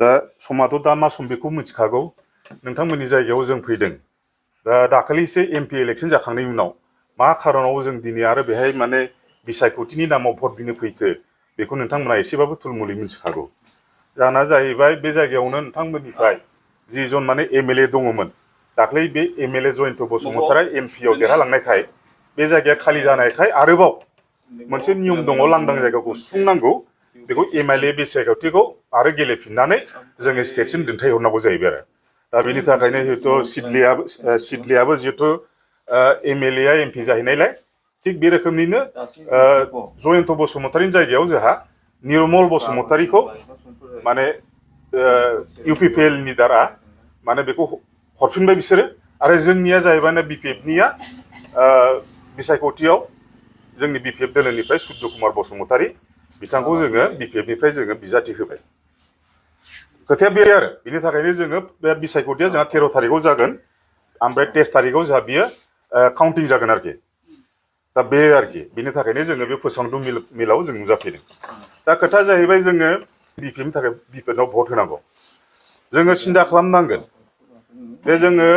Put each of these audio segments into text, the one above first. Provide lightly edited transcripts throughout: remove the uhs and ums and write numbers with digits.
दा समाथ' दा मा सम बेखौ मिथिखागौ नोंथांमोननि जायगायाव जों फैदों दा दाखालिसो एमपि इलेक्सन जाखांनायनि उनाव मा खारनाव जों दिनै आरो बेहाय माने बिसायख'थिनि नामाव भट बिनो फैखो बेखौ नोंथांमोना एसेबाबो थुलमुलै मिथिखागौ जाना जाहैबाय बे जायगायावनो नोंथांमोननिफ्राय जि जन माने एमएलए दङमोन दाख्लै बे एमएलए जयन्त बसुमतारी एमपिआव देरहालांनायखाय बे जायगाया खालि जानायखाय आरोबाव मोनसे नियम दङ लांदां जायगाखौ सुफुंनांगौ बेखौ एमएलए बिसायख'थिखौ आरो गेलेफिननानै जोङो स्टेटसिम दैथायहरनांगौ जाहैबाय आरो दा बेनि थाखायनो जिहेथु सिडलियाबो जिहेथु एमएलए एमपि जाहैनायलाय थिग बे रोखोमनिनो जयन्त बसुमतारीनि जायगायाव जोंहा निरमल बसुमतारीखौ माने इउपिपिएलनि दारा माने बेखौ हरफिनबाय बिसोरो आरो जोंनिया जाहैबाय बिपिएफनिया बिसायख'थियाव जोंनि बिपिएफ दोलोनिफ्राय सुद्ध कुमार बसुमतारी बिथांखौ जोङो बिपिएफनिफ्राय जोङो बिजाथि होबाय खोथाया बे आरो बिनि थाखायनो जोङो बे बिसायख'थिया जोंहा 13 तारिखआव जागोन ओमफ्राय 23 तारिखआव जोंहा बियो काउन्टिं जागोन आरोखि दा बे आरोखि बिनि थाखायनो जोङो बे फोसावदु मिलाव जों नुजाफैदों दा खोथा जाहैबाय जोङो बिपिएफनि थाखाय बिपिएफआव भट होनांगौ जोङो सिन्था खालामनांगोन जे जोङो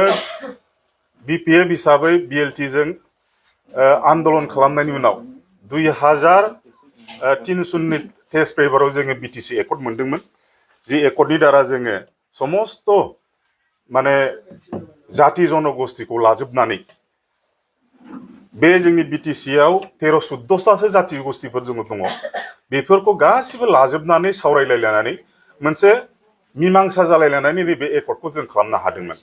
बिपिएफ हिसाबै बिएलटिजों आन्दलन खालामनायनि उनाव 2003 सननि टेस्ट पेपाराव जोङो बिटिसि एकर्ड मोनदोंमोन जि एकर्डनि दारा जोङो समस्त माने जाति जनगोष्ठीखौ लाजोबनानै बे जोंनि बिटिसिआव 13-14तासो जाति गोष्ठीफोर जोङो दङ बेफोरखौ गासिबो लाजोबनानै सावरायलायनानै मोनसे मीमांसा जालायलायनानै नैबे एकर्डखौ जों खालामनो हादोंमोन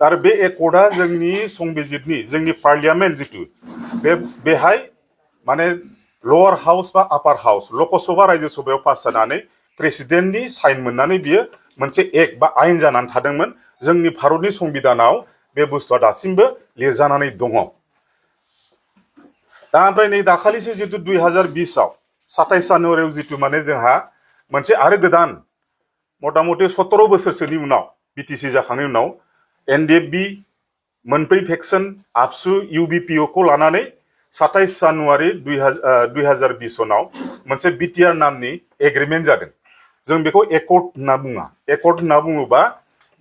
आरो बे एकर्डआ जोंनि संबिजितनि जोंनि पार्लियामेन्ट जिथु बेहाय माने लवार हाउस बा आपार हाउस लकसभा राज्य सभायाव पास जानानै प्रेसिडेन्टनि साइन मोननानै बियो मोनसे एक्ट बा आयेन जानानै थादोंमोन जोंनि भारतनि संबिधानाव बे बुस्थुआ दासिमबो लिरजानानै दङ दा ओमफ्राय नै दाखालिसो जितु 2020आव 27 जानुवारियाव जितु माने जोंहा मोनसे आरो गोदान मथा मथि 17 बोसोरसोनि उनाव बिटिसि जाखांनायनि उनाव एनडिएफबि मोनब्रै फेक्सन आबसु इउबिपिअ खौ लानानै 27 जानुवारि 2020 सनाव मोनसे बिटिआर नामनि एग्रिमेन्ट जादों जों बेखौ एकर्ड होनना बुङा एकर्ड होनना बुङोबा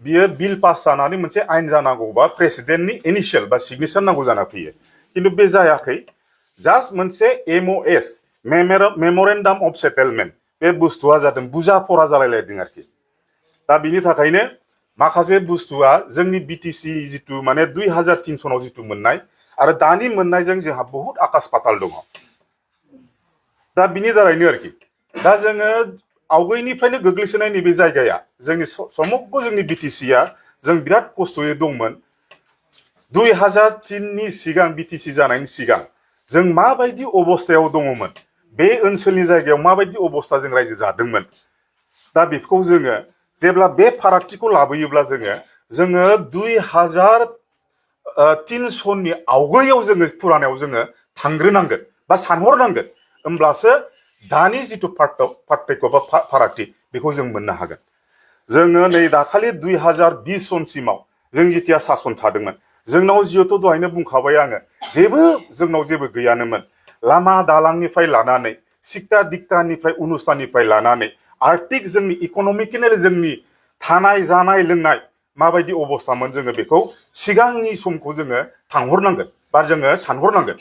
बियो बिल पास जानानै मोनसे आयेन जानांगौबा प्रेसिडेन्टनि इनिशियेल बा सिगनेचार नांगौ जाना फैयो खिन्थु बे जायाखै जास्ट मोनसे एमअएस मेमरेन्डाम अफ सेटेलमेन्ट बे बुस्थुआ जादों बुजा फरा जालायलायदों आरोखि दा बिनि थाखायनो माखासे बुस्थुआ जोंनि बिटिसि जितु माने 2003 सनाव जितु मोननाय आरो दानि मोननायजों जोंहा बहुत आकाश पाताल दङ दा बिनि दारैनो आरोखि दा जोङो आवगायनिफ्रायनो गोग्लैसोनाय नैबे जायगाया जोंनि समग्र जोंनि बिटिसिआ जों बिराद खस्थ'यै दंमोन 2003 नि सिगां बिटिसि जानायनि सिगां जों माबायदि अबस्थायाव दङमोन बे ओनसोलनि जायगायाव माबायदि अबस्था जों रायजो जादोंमोन दा बेखौ जोङो जेब्ला बे फारागथिखौ लाबोयोब्ला जोङो 2003 सननि आवगायाव जोङो फुरानायाव जोङो थांग्रोनांगोन बा सानहरनांगोन होमब्लासो दानि जितु पार्थक्य बा फारागथि बेखौ जों मोननो हागोन जोङो नै दाखालि 2020 सनसिमाव जों जितिया सासन थादोंमोन जोंनाव जिहेतु दहायनो बुंखाबाय आङो जोंनाव जेबो गैयानोमोन लामा दालांनिफ्राय लानानै सिक्ता दिक्तानिफ्राय अनुष्ठाननिफ्राय लानानै आर्थिक जोंनि इक'नमिकेल जोंनि थानाय जानाय लोंनाय माबायदि अबस्थामोन जोङो बेखौ सिगांनि समखौ जोङो थांहरनांगोन बा जोङो सानहरनांगोन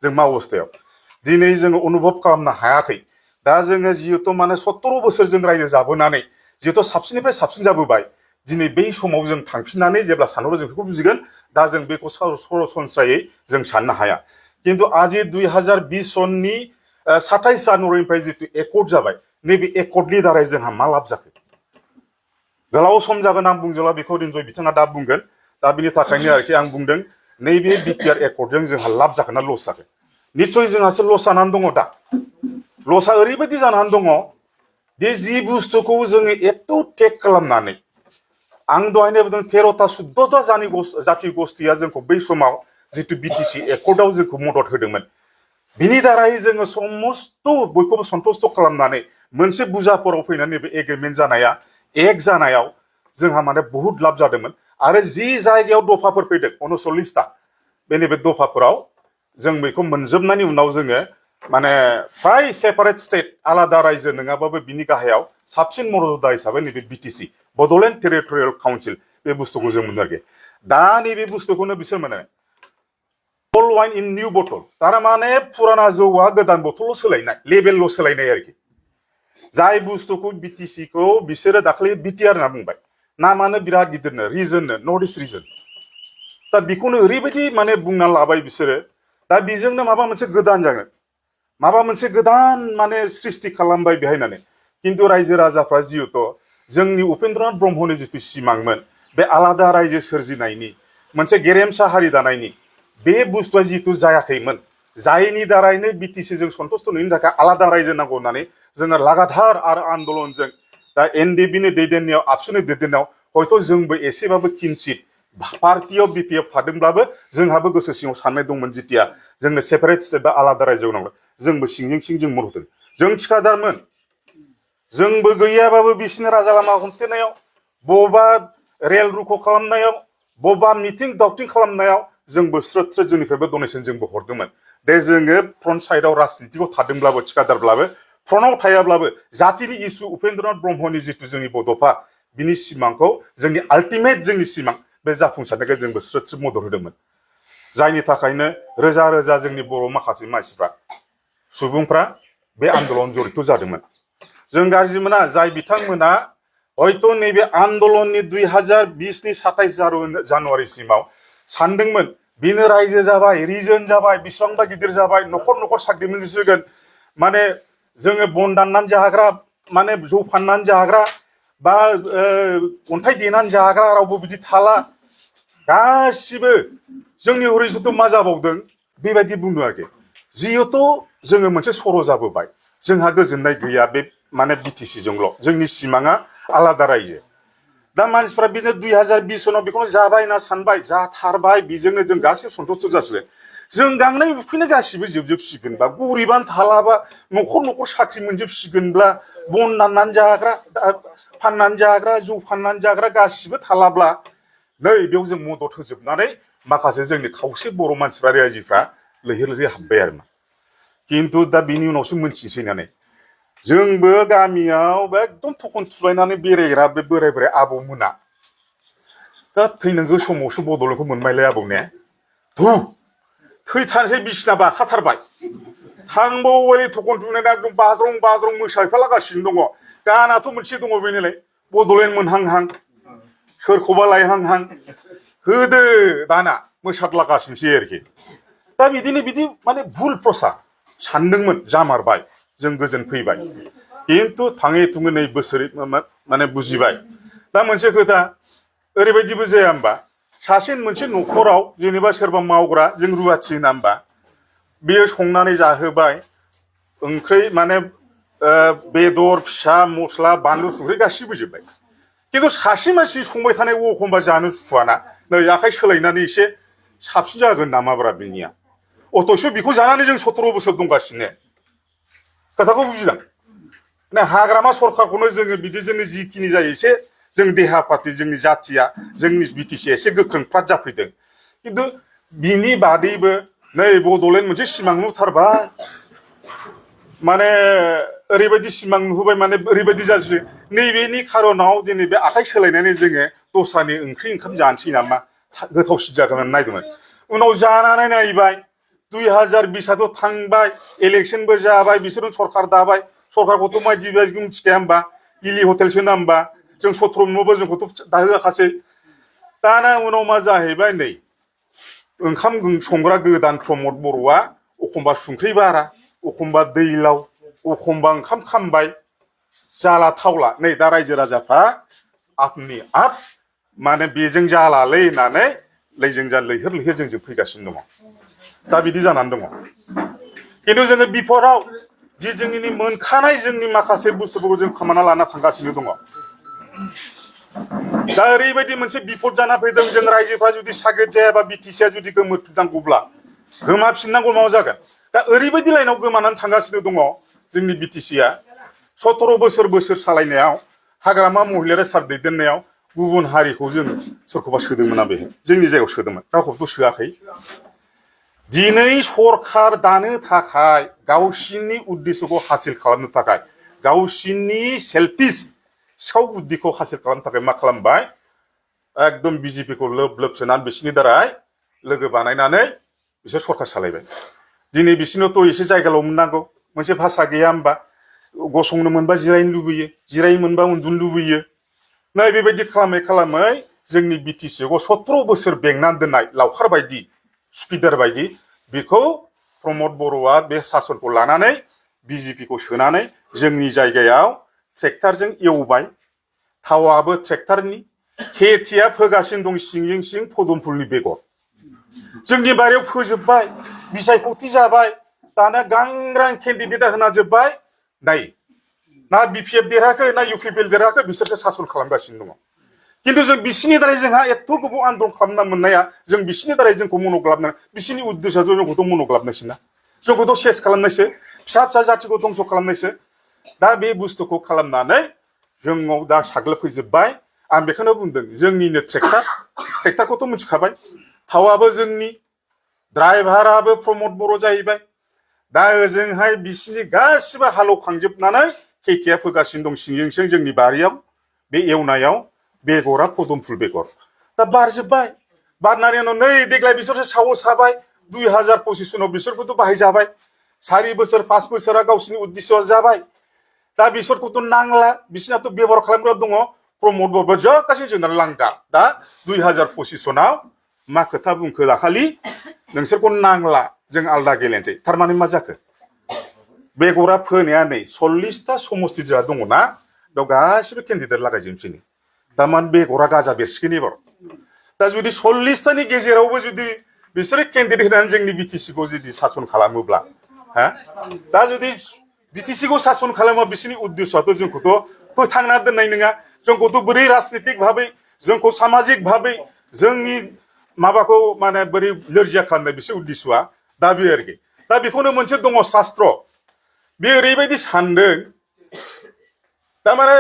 जों मा अबस्थायाव दिनै जोङो अनुभब खालामनो हायाखै दा जोङो जिहेतु माने 17 बोसोर जों रायजो जाबोनानै जिहेतु साबसिननिफ्राय साबसिन जाबोबाय दिनै बै समाव जों थांफिननानै जेब्ला सानहरो जों बेखौ बुजिगोन दा जों बेखौ सरासनस्रायै जों साननो हाया खिन्थु आजि 2020 सननि 27 जानुवारिनिफ्राय जितु एकर्ड जाबाय नैबे एकर्डनि दारै जोंहा मा लाब जाखो गोलाव सम जागोन आं बुंजोबला बेखौ रिन्जय बिथाङा दा बुंगोन दा बिनि थाखायनो आरोखि आं बुंदों नैबे बिटिआर एकर्डजों जोंहा लाब जागोन ना लस जागोन निस्सय जोंहासो लस जानानै दङ दा लसआ ओरैबायदि जानानै दङ दे जि बुस्थुखौ जोङो एथ' टेक खालामनानै आं दहायनो बुंदों 13-14ता जाति गोष्ठीया जोंखौ बै समाव जितु बिटिसि एकर्डआव जोंखौ मदद होदोंमोन बिनि दारै जोङो समस्त बयखौबो सन्तुष्ट खालामनानै मोनसे बुजाफोराव फैनानै बे एग्रिमेन्ट जानाया एक जानायाव जोंहा माने बहुत लाब जादोंमोन आरो जि जायगायाव दफाफोर फैदों 39ता बे नैबे दफाफोराव जों बेखौ मोनजोबनायनि उनाव जोङो माने फ्राय सेपारेट स्टेट आलादा रायजो नङाबाबो बिनि गाहायाव साबसिन मर्यादा हिसाबै नैबे बिटिसि बड'लेण्ड टेरिटरियेल काउन्सिल बे बुस्थुखौ जों मोनो आरोखि दा नैबे बुस्थुखौनो बिसोर मोनो अल वाइन इन निउ बटल थारमाने फुराना जौआ गोदान बथलाव सोलायनाय लेबेलल' सोलायनाय आरोखि जाय बुस्थुखौ बिटिसिखौ बिसोरो दाख्लै बिटिआर होनना बुंबाय नामानो बिराद गिदिरनो रिजननो नर्थ इस्ट रिजन दा बेखौनो ओरैबायदि माने बुंना लाबाय बिसोरो दा बेजोंनो माबा मोनसे गोदान जागोन माबा मोनसे गोदान माने सृष्टि खालामबाय बेहायनानै खिन्थु रायजो राजाफ्रा जिहेतु जोंनि उपेन्द्रनाथ ब्रह्मनि जिथु सिमांमोन बे आलादा रायजो सोरजिनायनि मोनसे गेरेमसा हारि दानायनि बे बुस्थुआ जिहेतु जायाखैमोन जायनि दारैनो बिटिसिजों सन्तुष्ट नुयैनि थाखाय आलादा रायजो नांगौ होननानै जोङो लागाथार आरो आन्दलनजों दा एनडिएफबिनि दैदेननायाव आबसुनि दैदेननायाव हयथ' जोंबो एसेबाबो किन्सित पार्टियाव बिपिएफ थादोंब्लाबो जोंहाबो गोसो सिङाव साननाय दंमोन जितिया जोंनो सेपारेट स्टेट बा आलादा रायजो नांगौ जोंबो सिंजों सिं जों मदद होदों जों थिखादारमोन जोंबो गैयाबाबो बिसिनि राजा लामा हमथेनायाव बबेबा रेल रुख' खालामनायाव बबेबा मिटिं दावथिं खालामनायाव जोंबो स्रोद स्रोद जोंनिफ्रायबो डनेसन जोंबो हरदोंमोन दे जोङो फ्रन्ट साइडआव राजनितिखौ थादोंब्लाबो थिखादारब्लाबो फ्रन्टआव थायाब्लाबो जातिनि इसु उपेन्द्रनाथ ब्रह्मनि जिथु जोंनि बड'फा बिनि सिमांखौ जोंनि आल्टिमेट जोंनि सिमां बे जाफुंसारनायखौ जोंबो स्रोद स्रोद मदद होदोंमोन जायनि थाखायनो रोजा रोजा जोंनि बर' माखासे मानसिफ्रा सुबुंफ्रा बे आन्दलन जड़ित जादोंमोन जों गाज्रि मोना जाय बिथांमोना हयथ' नैबे आन्दलननि 2020नि 27 जानुवारिसिमाव सानदोंमोन बिनो रायजो जाबाय रिजन जाबाय बेसेबांबा गिदिर जाबाय न'खर न'खर साख्रि मोनसिगोन माने जोङो बन दाननानै जाग्रा माने जौ फाननानै जाग्रा बा अन्थाइ देनानै जाग्रा रावबो बिदि थाला गासिबो जोंनि हरिजोंथ' मा जाबावदों बेबायदि बुंदों आरोखि जिहेथु जोङो मोनसे सर' जाबोबाय जोंहा गोजोननाय गैया बे माने बिटिसिजोंल' जोंनि सिमाङा आलादा रायजो दा मानसिफ्रा बिदिनो 2020 सनाव बेखौनो जाबाय ना सानबाय जाथारबाय बेजोंनो जों गासिबो सन्तुष्ट जासिगोन जों गांनाय उखैनाय गासिबो जोबजोबसिगोनबा गरिबानो थालाबा न'खर न'खर साख्रि मोनजोबसिगोनब्ला बन दाननानै जाग्रा फाननानै जाग्रा जौ फाननानै जाग्रा गासिबो थालाब्ला नै बेयाव जों मदद होजोबनानै माखासे जोंनि खावसे बर' मानसिफ्रा रायजोफ्रा लैहोर लैहोर हाबबाय आरो मा खिन्थु दा बिनि उनावसो मोनथिनोसै होननानै जोंबो गामियाव एकदम थखन थुलायनानै बेरायग्रा बे बोराय बोराय आबौमोना दा थैनांगौ समावसो बड'लेण्डखौ मोनबायलाय आबौ ने धु थैथारसै बिसिना बाखाथारबाय थांबावबाय थखन थुनानै एकदम बाज्रं बाज्रं मोसाफालागासिनो दङ गानाथ' मोनसे दङ बेनिलाय बड'लेण्ड मोनहांहां सोरखौबा लायहांहां होदो दाना मोसादलागासिनोसै आरोखि दा बिदिनो बिदि माने भुल प्रसाद सानदोंमोन जामारबाय जों गोजोन फैबाय खिन्थु थाङै थुङै नै बोसोरै माने बुजिबाय दा मोनसे खोथा ओरैबायदिबो जाया होमबा सासे मोनसे न'खराव जेनेबा सोरबा मावग्रा जों रुवाथि होना होमबा बेयो संनानै जाहोबाय ओंख्रि माने बेदर फिसा मस्ला बानलु संख्रि गासिबो जोब्बाय खिन्थु सासे मानसि संबाय थानाय एखमबा जानो सुखुवाना नै आखाइ सोलायनानै एसे साबसिन जागोन नामाब्रा बिनिया अथ'स' बेखौ जानानै जों 17 बोसोर दंगासिनो खोथाखौ बुजिदों ना हाग्रामा सरखारखौनो जोङो बिदिजोंनो जिखिनि जायो एसे जों देहा पार्टि जोंनि जाथिया जोंनि बिटिसिया एसे गोख्रों फ्राद जाफैदों खिन्थु बिनि बादैबो नै बड'लेण्ड मोनसे सिमां नुथारबाय माने ओरैबायदि सिमां नुहोबाय माने ओरैबायदि जाजोबो नैबेनि खारनाव दिनै बे आखाइ सोलायनानै जोङो दस्रानि ओंख्रि ओंखाम जानोसै नामा गोथावसिन जागोन होननानै नायदोंमोन उनाव जानानै नायबाय 2020आथ' थांबाय इलेक्सनबो जाबाय बिसोरनो सरखार दाबाय सरखारखौथ' मायदि मिथिखाया होमबा इलि हटेलसो ना होमबा जों 17 न'बो जोंखौथ' दाहोआखासै दाना उनाव मा जाहैबाय नै ओंखाम संग्रा गोदान प्रमद बर'आ एखमबा संख्रि बारा एखमबा दैलाव एखमबा ओंखाम खामबाय जाला थावला नै दा रायजो राजाफ्रा आपनि आप माने बेजों जालालै होननानै लैजों जा लैहोर लैहोर जोंजों फैगासिनो दङ दा बिदि जानानै दङ खिन्थु जोङो बिफदआव जि जोंनि मोनखानाय जोंनि माखासे बुस्थुफोरखौ जों खोमाना लाना थांगासिनो दङ दा ओरैबायदि मोनसे बिफद जाना फैदों जों रायजोफ्रा जुदि साग्रिद जायाबा बिटिसिया जुदि गोमोरफिननांगौब्ला गोमाफिननांगौ मा जागोन दा ओरैबायदि लाइनाव गोमानानै थांगासिनो दङ जोंनि बिटिसिया 17 बोसोर सालायनायाव हाग्रामा महिलारि सार दैदेननायाव गुबुन हारिखौ जों सोरखौबा सोदोंमोन ना बे जोंनि जायगायाव सोदोंमोन रावखौबोथ' सोआखै दिनै सरखार दानो थाखाय गावसिनि उद्देश्यखौ हासिल खालामनो थाखाय गावसिनि सेल्फिश सिखाव बुद्धिखौ हासिल खालामनो थाखाय मा खालामबाय एकदम बिजेपिखौ लोब लोब सोनानै बिसिनि दाराय लोगो बानायनानै बिसोर सरखार सालायबाय दिनै बिसिनोथ' एसे जायगाल' मोननांगौ मोनसे भाषा गैया होमबा गसंनो मोनबा जिरायनो लुबैयो जिरायनो मोनबा उन्दुनो लुबैयो नै बेबायदि खालामै खालामै जोंनि बिटिसिखौ 17 बोसोर बेंनानै दोननाय लावखार बायदि सुखिदार बायदि बेखौ प्रमद बर'आ बे सासनखौ लानानै बिजेपिखौ सोनानै जोंनि जायगायाव ट्रेक्टरजों एवबाय थावाबो ट्रेक्टरनि खेथिया फोगासिनो दं सिंजों सिं पदमफुलनि बेगर जोंनि बारियाव फोजोबबाय बिसायख'थि जाबाय दाना गांग्रां केन्डिडेटआ होना जोब्बाय नाय ना बिपिएफ देरहाखै ना इउपिपिएल देरहाखै बिसोरसो सासन खालामगासिनो दङ किन्तु जों बिसिनि दारै जोंहा एथ' गोबाव आन्दलन खालामना मोननाया जों बिसिनि दारै जोंखौ मन'ग्लाबनो बिसिनि उद्देश्यआ जोंखौथ' मन'ग्लाबनायसो ना जोंखौथ' सेस खालामनायसो फिसा फिसा जाथिखौ धंस' खालामनायसो दा बे बुस्थुखौ खालामनानै जोंनाव दा साग्लोबफैजोब्बाय आं बेखौनो बुंदों जोंनिनो ट्रेक्टरखौथ' मिथिखाबाय थावाबो जोंनि ड्राइभाराबो प्रमद बर' जाहैबाय दा ओजोंहाय बिसिनि गासिबो हालौखांजोबनानै खेथिया फोगासिनो दं सिंजों सिं जोंनि बारियाव बे एवनायाव बेगरा पदमफुल बेगर दा बारजोब्बाय बारनानै उनाव नै देग्लाय बिसोरसो सावस हाबाय 2025 सनाव बिसोरखौथ' बाहायजाबाय 4 बोसोर 5 बोसोरा गावसिनि उद्देश्यआ जाबाय दा बिसोरखौथ' नांला बिसिनाथ' बेबहार खालामग्रा दङ प्रमद बर'बो जोबगासिनो जोंना लांदा दा 2025 सनाव मा खोथा बुंखो दाखालि नोंसोरखौ नांला जों आलदा गेलेनोसै थारमाने मा जाखो बेगरा फोनाया नै 40टा समस्ति जोंहा दङना बेयाव गासिबो केन्डिडेट लागायजोबसै थारमाने बेगरा गाजा बेरसिगोन एबार दा जुदि 40टानि गेजेरावबो जुदि बिसोरो केन्डिडेट होनानै जोंनि बिटिसिखौ जुदि सासन खालामोब्ला हा दा जुदि बिटिसिखौ सासन खालामो बिसोरनि उद्देश्यआथ' जोंखौथ' फोथांना दोननाय नङा जोंखौथ' बोरै राजनितिक भाबै जोंखौ सामाजिक भाबै जोंनि माबाखौ माने बोरै लोरजिया खालामनाय बिसोर उद्देश्यआ दा बे आरोखि दा बेखौनो मोनसे दङ शास्त्र बे ओरैबायदि सानदों थारमाने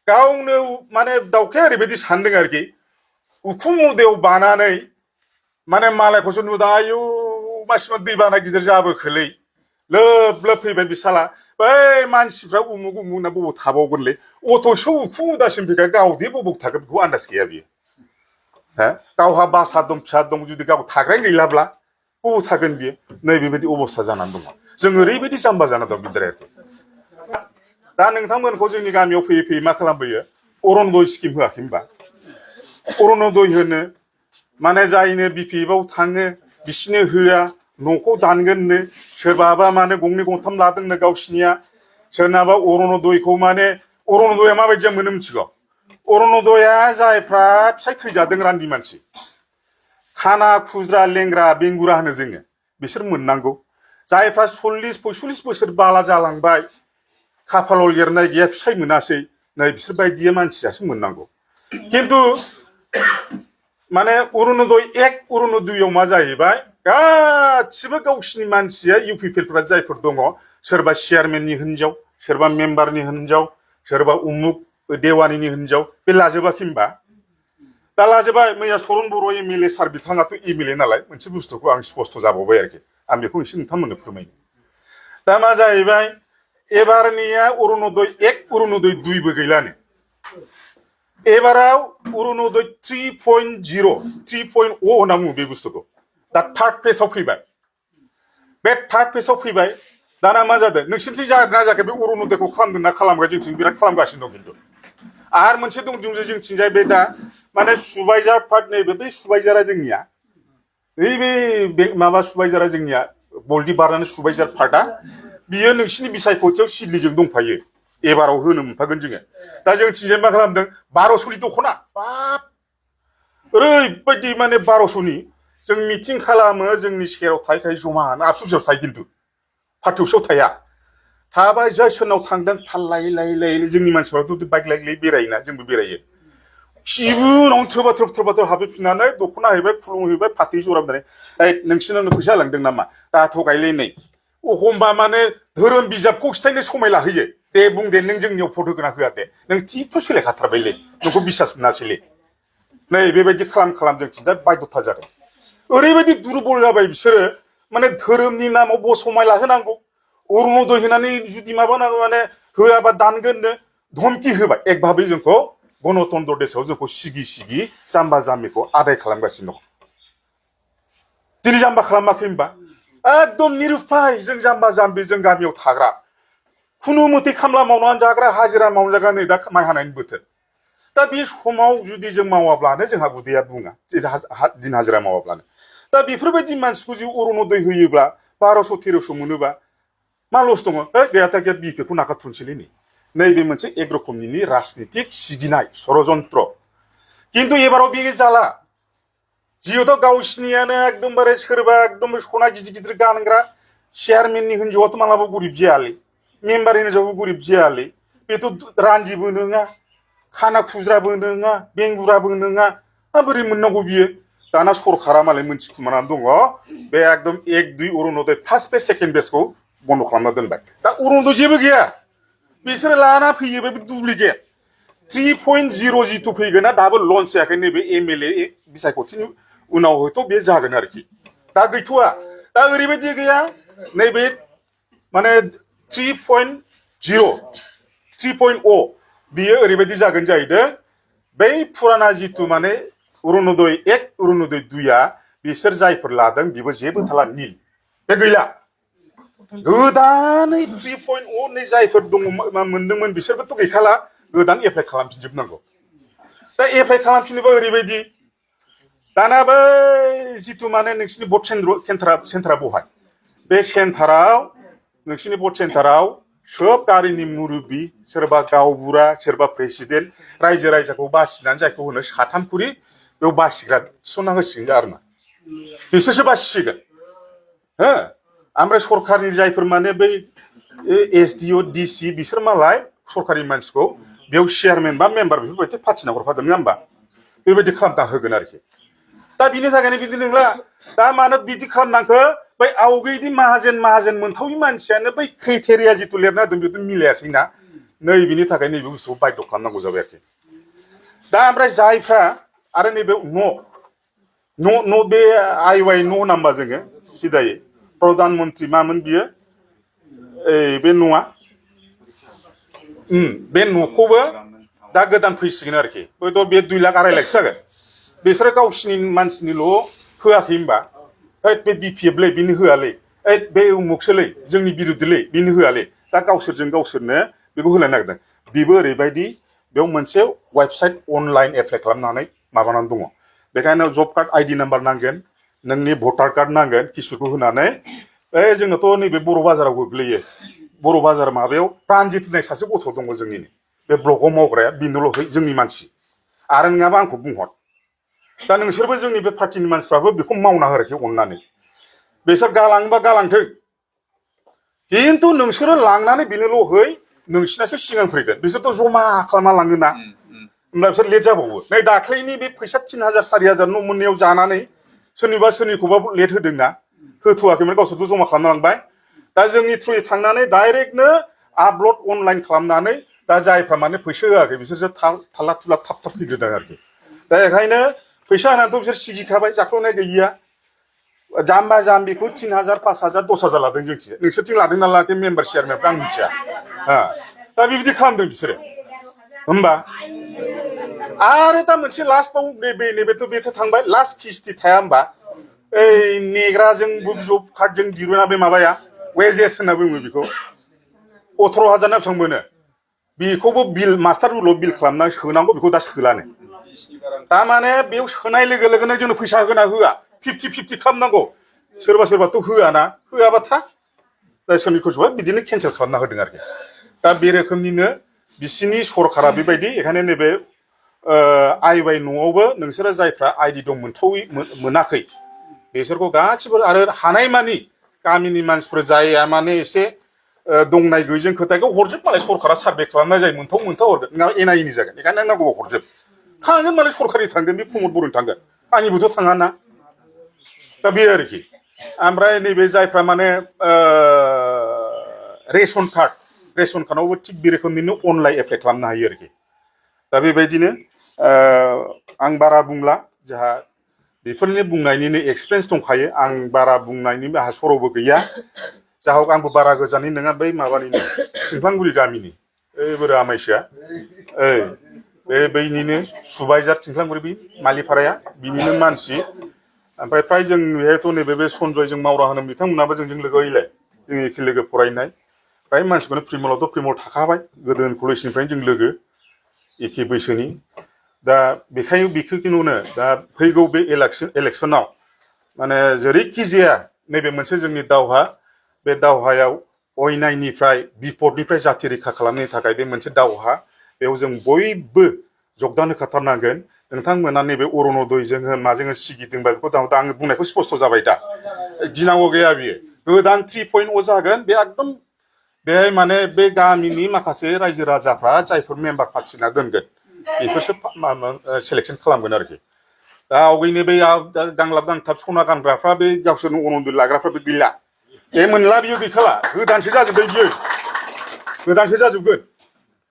गावनो माने दावखाया ओरैबायदि सानदों आरोखि उखुम मुदायाव बानानै माने मालायखौसो नुदों आयु मानसिफ्रा दैबाना गिदिर जाबोखोलै लोब लोब फैबाय बिसाला बै मानसिफ्रा उमुक उमुक ना बबाव थाबावगोनलै अथ'सो उखुम मुदासिम फैबाय गावदे बबाव थागोन बेखौ आन्दाज गैया बियो हा गावहा बासा दं फिसा दं जुदि गाव थाग्राय गैलाब्ला बबाव थागोन बियो नै बेबायदि अबस्था जानानै दङ जों ओरैबायदि जाम्बा जाना दं बिद्रायाखै दा नोंथांमोनखौ जोंनि गामियाव फैयै फैयै मा खालामबोयो अरुणदय स्किम होआखै होनबा अरुणदय होनो माने जायनो बिपिएफआव थाङो बिसिनो होआ न'खौ दानगोननो सोरबाबा माने गंनै गंथाम लादोंनो गावसिनिया सोरनाबा अरुणदयखौ माने अरुणदया माबायदिया मोनो मिथिगौ अरुणदया जायफ्रा फिसाय थैजादों रान्दि मानसि खाना खुज्रा लेंग्रा बेंगुरा होनो जोङो बिसोर मोननांगौ जायफ्रा 40-45 बोसोर बाला जालांबाय खाफालाव लिरनाय गैया फिसाय मोनासै नै बिसोर बायदिया मानसियासो मोननांगौ किन्तु माने अरुणदय 1 अरुणदयआव मा जाहैबाय गासिबो गावसिनि मानसिया इउपिपिएलफ्रा जायफोर दङ सोरबा चेयारमेननि हिनजाव सोरबा मेम्बारनि हिनजाव सोरबा उमुक देवानिनि हिनजाव बे लाजोबाखै होनबा दा लाजोबाय मैया सरन बर' एमएलए सार बिथाङाथ' एमएलए नालाय मोनसे बुस्थुखौ आं स्पस्ट जाबावबाय आरोखि आं बेखौ एसे नोंथांमोननो फोरमायनो दा मा जाहैबाय एबारनिया अरुणदय 1 अरुणदय 2 बो गैलानो एबाराव अरुणदय 3.0 होनना बुङो बे बुस्थुखौ दा थार्ड फेजआव फैबाय बे थार्ड फेजआव फैबाय दाना मा जादों नोंसिनिथिं जादोंना जायाखै बे अरुणदयखौ खालामदों ना खालामबाय जोंथिं बिराद खालामगासिनो दं खिन्थु आरो मोनसे दं जोंथिंजाय बे दा माने सुबाइजार पार्ट नैबे बै सुबाइजारा जोंनिया बे माबा सुबाइजारा जोंनिया बल्दि बारनानै सुबाइजार पार्टआ बियो नोंसिनि बिसायख'थियाव सिदलिजों दंफायो एबाराव होनो मोनफागोन जोङो दा जोंथिंजाय मा खालामदों 1200नि दख'ना बाब ओरैबायदि माने 1200नि जों मिटिं खालामो जोंनि सेराव थायो जमा आबसुफिसाव थायो खिन्थु पार्टि अफिसाव थाया थाबाय जाय सोरनाव थांदों थाल लायै लायै लायै जोंनि मानसिफ्राथ' बाइक लायै लायै बेरायोना जोंबो बेरायो खिबुनावनो थोबा हाबफैफिननानै दख'ना हैबाय खुलुम हैबाय फाथै जरा होननानै नोंसिनावनो फैसा होलांदों नामा दाथ' गायलायनाय एखमबा माने धोरोम बिजाबखौ खिथायनो समाय लाहैयो दे बुं दे नों जोंनियाव भट होगोना होआ दे नों थिथ' सोलायखाथारबायलै नोंखौ बिसास मोनासैलै नै बेबायदि खालाम जोंथिंजाय बायध'था जादों ओरैबायदि दुरबल जाबाय बिसोरो माने धोरोमनि नामाव बसमाय लाहोनांगौ अरुणोदय होनानै जुदि माबानांगौ माने होआबा दानगोननो धमकी होबाय एक भाबै जोंखौ गणतन्त्र देशआव जोंखौ सिगि सिगि जाम्बा जाम्बिखौ आदाय खालामगासिनो दं दिनै जाम्बा खालामाखै होनबा एकदम निरुपाय जों जाम्बा जाम्बि जों गामियाव थाग्रा खुनु मते खामला मावनानै जाग्रा हाजिरा मावनानै जाग्रा नै दा माइ हानायनि बोथोर दा बे समाव जुदि जों मावाब्लानो जोंहा उदैया बुङा दिन हाजिरा मावाब्लानो दा बेफोरबायदि मानसिखौ जुदि अरुणोदय होयोब्ला 1200-1300 मोनोबा मा लस दङ गैयाथा गैया बिखेखौ नागारथुनसैलै नैबे मोनसे एक रोखोमनि राजनितिक सिगिनाय षड़यन्त्र किन्तु एबाराव बे जाला जिहेतु गावसिनियानो एकदमबारे सोरबा एकदम सना गिदिर गिदिर गानग्रा चेयारमेननि हिन्जावआथ' मालाबा गरिब जायालै मेम्बार हिन्जावआबो गरिब जायालै बेथ' रान्दिबो नङा खाना खुज्राबो नङा बेंगुराबो नङा बोरै मोननांगौ बियो दाना सरकारा मालाय मोनथिखुमानानै दङ बे एकदम 1-2 अरुणोदय फार्स्ट बेच सेकेन्ड बेचखौ बन्द' खालामना दोनबाय दा अरुणोदय जेबो गैया बिसोरो लाना फैयो बे डुप्लिकेट 3.0 जिथु फैगोन ना दाबो लन्च जायाखै नैबे एमएलए बिसायख'थिनि उनाव हयथ' बे जागोन आरोखि दा गैथ'आ दा ओरैबायदि गैया नैबे माने 3.0 बियो ओरैबायदि जागोन जाहैदों बै फुराना जिथु माने अरुणोदय 1 अरुणोदय 2 बिसोर जायफोर लादों बेबो जेबो थाला निल बे गैला गोदानै 3.0 नि जायफोर दङ मोनदोंमोन बिसोरबोथ' गैखाला गोदान एप्लाइ खालामफिनजोबनांगौ दा एप्लाइ खालामफिनोबा ओरैबायदि दाना बै जिथु माने नोंसिनि भट सेन्टारा बहाय बे सेन्टाराव नोंसिनि भट सेन्टाराव सोब गारिनि मुरुबि सोरबा गावबुरा सोरबा प्रेसिडेन्ट रायजो राजाखौ बासिनानै जायखौ होनो साथामखुरि बेयाव बासिग्रा थिसनना होसिगोन आरोना बिसोरसो बासिसिगोन हो ओमफ्राय सरकारनि जायफोर माने बै एसडिअ डिसि बिसोर मालाय सरकारि मानसिखौ बेयाव चेयारमेन बा मेम्बार बेफोरबायदि फाथिना हरफागोन नङा होमबा बेबायदि खालामना होगोन आरोखि दा बिनि थाखायनो बिदि नंला दा मानो बिदि खालामनांखो बै आवगैदि माहाजोन मोनथावि मानसियानो बै क्राइटेरिया जिथु लिरना दोन बेथ' मिलायासैना नै बिनि थाखाय नैबे बुस्थुखौ बाध्य खालामनांगौ जाबाय आरोखि दा ओमफ्राय जायफ्रा आरो नैबे न' बे आइवाइ न' नाम्बा जोङो सिदायै प्रधान मन्त्रि मामोन बियो बे न'आ बे न'खौबो दा गोदान फैसिगोन आरोखि हयथ' बे 2 लाख 2.5 लाखसो जागोन बिसोरो गावसिनि मानसिनिल' होआखै होनबा बे बिपिएफलै बेनो होआलै बे उमुखसोलै जोंनि बिरुद्धलै बेनो होआलै दा गावसोरजों गावसोरनो बेखौ होलायनो नागिरदों बेबो ओरैबायदि बेयाव मोनसे वेबसाइट अनलाइन एप्लाइ खालामनानै माबानानै दङ बेखायनो जब कार्ड आइडि नाम्बार नांगोन नोंनि भटार कार्ड नांगोन किसुखौ होनानै जोंनाथ' नैबे बर' बाजाराव गोग्लैयो बर' बाजार माबायाव प्रानजित होननाय सासे गथ' दङ जोंनिनो बे ब्लकआव मावग्राया बेनोल'है जोंनि मानसि आरो नङाबा आंखौ बुंहर दा नोंसोरबो जोंनि बे पार्टिनि मानसिफ्राबो बेखौ मावना होआखै अननानै बिसोर गालाङोबा गालांथों खिन्थु नोंसोरो लांनानै बेनोल'है नोंसिनासो सिगां फैगोन बिसोरथ' जमा खालामना लाङोना होमब्ला बिसोर लेट जाबावो नै दाख्लैनि बे फैसा 3,000 4,000 न' मोननायाव जानानै सोरनिखौबा लेट होदोंना होथ'वाखैमोन गावसोरथ' जमा खालामना लांबाय दा जोंनि थ्रुयै थांनानै डाइरेक्टनो आपल'ड अनलाइन खालामनानै दा जायफ्रा माने फैसा होआखै बिसोरसो थाल्ला थुल्ला थाब फैग्रोदों आरोखि दा बेखायनो फैसा होनानैथ' बिसोर सिगिखाबाय जाख्ल'नाय गैया जाम्बा जाम्बिखौ 3,000 5,000 10,000 लादों जोंथिं नोंसोरथिं लादों ना लायाखै मेम्बार चेयारमेनफ्रा आं मिथिया दा बेबायदि खालामदों बिसोरो होमबा आरो दा मोनसे लास्टआव नैबेथ' बेथ' थांबाय लास्ट किस्ति थाया होमबा नेग्राजों जब कार्डजों दिरुना बे माबाया वेजेस होनना बुङो बेखौ 18,000 ना बेसेबां मोनो बेखौबो बिल मास्टार रुलाव बिल खालामना सोनांगौ बेखौ दा सोलानो तारमाने बेयाव सोनाय लोगो लोगोनो जोंनो फैसा होना होआ 50-50 खालामनांगौ सोरबाथ' होआना होआबा था दा सोरनिखौबा बिदिनो केन्सेल खालामना होदों आरोखि दा बे रोखोमनिनो बिसिनि सरकारा बेबायदि बेखायनो नैबे आइवाइ न'आवबो नोंसोरो जायफ्रा आइडि दं मोनाखै बिसोरखौ गासिबो आरो हानायमानि गामिनि मानसिफोर जाया माने एसे दंनाय गैयैजों खोथाखौ हरजोब मालाय सरकारा सार्भे खालामनाय जायो मोनथाव हरगोन नङाबा एनआइनि जागोन बेखायनो नांगौबा हरजोब थांगोन मालाय सरकारि थांगोन बे प्रमद बर'नि थांगोन आंनिबोथ' थाङाना दा बे आरोखि ओमफ्राय नैबे जायफ्रा माने रेशन कार्डआवबो थिग बे रोखोमनिनो अनलाइन एप्लाइ खालामनो हायो आरोखि दा बेबायदिनो आं बारा बुंला जोंहा बेफोरनि बुंनायनिनो एक्सपिरियेन्स दंखायो आं बारा बुंनायनि आंहा सर'बो गैया जाहक आंबो बारा गोजाननि नङा बै माबानिनो सिंफ्लांगुरि गामिनि ओइ बोरो आमायसोआ ओइ बे बैनिनो सुबाइजार सिंफ्लांगुरि बे मालिपाराया बिनिनो मानसि ओमफ्राय फ्राय जों बेहायथ' नैबे बे सनजय जों मावरा होनो बिथांमोनाबो जोंजों लोगो हयलाय जों एखे लोगो फरायनाय फ्राय मानसिखौनो प्रिमलावथ' प्रिमल थाखाबाय गोदो कलेजनिफ्रायनो जों लोगो एखे बैसोनि दा बेखायनो बेखौनो दा फैगौ बे इलेक्सनाव माने जेरैखि जाया नैबे मोनसे जोंनि दावहा बे दावहायाव अयनायनिफ्राय बिपदनिफ्राय जाथि रैखा खालामनो थाखाय बे मोनसे दावहा बेयाव जों बयबो जगदान होखाथारनांगोन नोंथांमोना नैबे अरुणदयजों होन माजों सिगिदोंबा बेखौ दा आं बुंनायखौ स्पस्त जाबाय दा गिनांगौ गैया बियो गोदान 3.0 जागोन बे एकदम बेहाय माने बे गामिनि माखासे रायजो राजाफ्रा जायफोर मेम्बार पार्टिना दोनगोन बेफोरसो सेलेक्सन खालामगोन आरोखि दा आवगैनो बे गांलाब गांथाब सना गानग्राफ्रा बे गावसोरनो अरुणदय लाग्राफ्रा बे गैला बे मोनला बियो गैखाला गोदानसो जाजोब्बाय बियो गोदानसो जाजोबगोन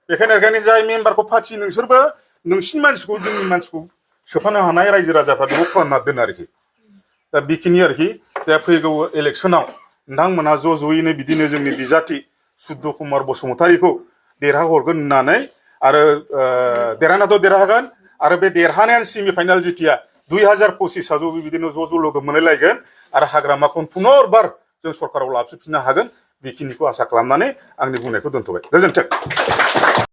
बेखायनो जाय मेम्बारखौ पार्टि नोंसोरबो नोंसिनि मानसिखौ जोंनि मानसिखौ सोफानो हानाय रायजो राजाफ्रा बेखौ खालामना दोन आरोखि दा बेखिनि आरोखि दा फैगौ इलेक्सनाव नोंथांमोना ज'यैनो बिदिनो जोंनि बिजाथि सुद्ध कुमार बसुमतारीखौ देरहाहरगोन होननानै आरो देरहानायाथ' देरहागोन आरो बे देरहानायानो सेमि फाइनाल जेथिया 2025 बिदिनो ज' लोगो मोनलायलायगोन आरो हाग्रामाखौ पुनरबार जों सरकाराव लाफिननो हागोन बेखिनिखौ आसा खालामनानै आंनि बुंनायखौ दोनथ'बाय गोजोन्थों